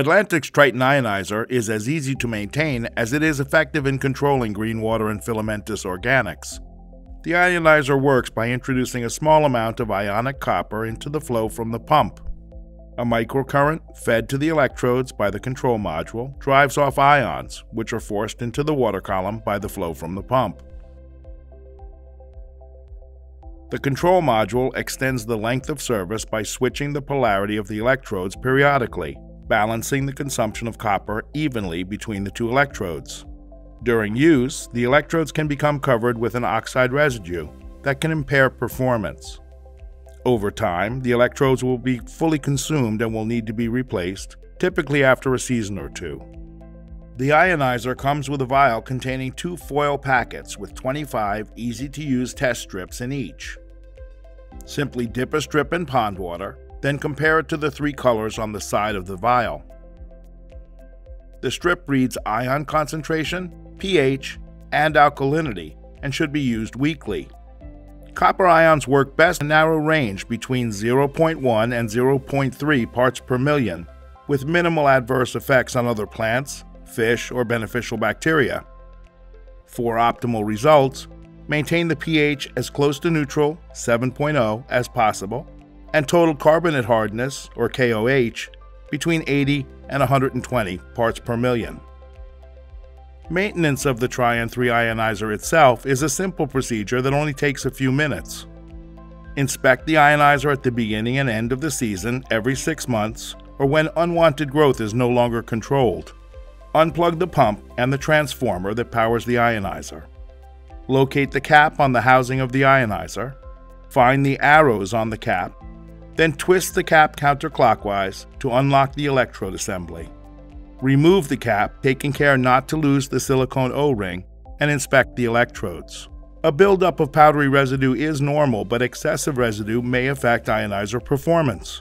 Atlantic's Triton Ionizer is as easy to maintain as it is effective in controlling green water and filamentous organics. The ionizer works by introducing a small amount of ionic copper into the flow from the pump. A microcurrent, fed to the electrodes by the control module, drives off ions, which are forced into the water column by the flow from the pump. The control module extends the length of service by switching the polarity of the electrodes periodically, balancing the consumption of copper evenly between the two electrodes. During use, the electrodes can become covered with an oxide residue that can impair performance. Over time, the electrodes will be fully consumed and will need to be replaced, typically after a season or two. The ionizer comes with a vial containing 2 foil packets with 25 easy-to-use test strips in each. Simply dip a strip in pond water, then compare it to the 3 colors on the side of the vial. The strip reads ion concentration, pH, and alkalinity, and should be used weekly. Copper ions work best in a narrow range between 0.1 and 0.3 parts per million, with minimal adverse effects on other plants, fish, or beneficial bacteria. For optimal results, maintain the pH as close to neutral, 7.0, as possible, and total carbonate hardness, or KOH, between 80 and 120 parts per million. Maintenance of the TRION3 ionizer itself is a simple procedure that only takes a few minutes. Inspect the ionizer at the beginning and end of the season every 6 months, or when unwanted growth is no longer controlled. Unplug the pump and the transformer that powers the ionizer. Locate the cap on the housing of the ionizer. Find the arrows on the cap. Then twist the cap counterclockwise to unlock the electrode assembly. Remove the cap, taking care not to lose the silicone O-ring, and inspect the electrodes. A buildup of powdery residue is normal, but excessive residue may affect ionizer performance.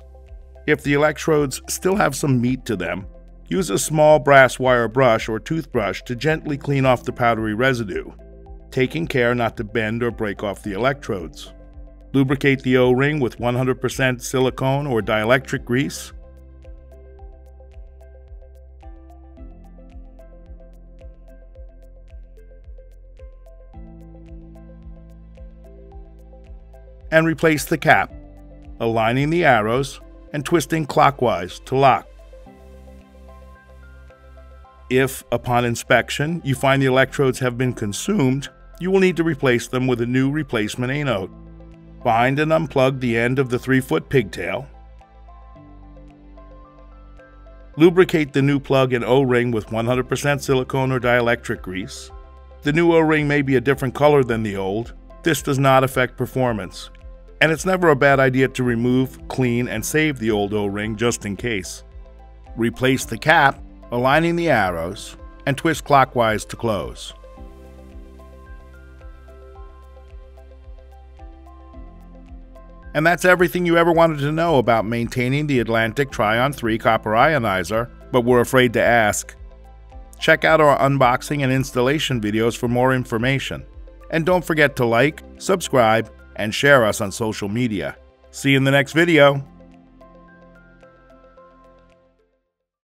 If the electrodes still have some meat to them, use a small brass wire brush or toothbrush to gently clean off the powdery residue, taking care not to bend or break off the electrodes. Lubricate the O-ring with 100% silicone or dielectric grease. And replace the cap, aligning the arrows and twisting clockwise to lock. If, upon inspection, you find the electrodes have been consumed, you will need to replace them with a new replacement anode. Find and unplug the end of the 3-foot pigtail. Lubricate the new plug and O-ring with 100% silicone or dielectric grease. The new O-ring may be a different color than the old. This does not affect performance, and it's never a bad idea to remove, clean, and save the old O-ring just in case. Replace the cap, aligning the arrows, and twist clockwise to close. And that's everything you ever wanted to know about maintaining the Atlantic TRION3 copper ionizer, but were afraid to ask. Check out our unboxing and installation videos for more information. And don't forget to like, subscribe, and share us on social media. See you in the next video.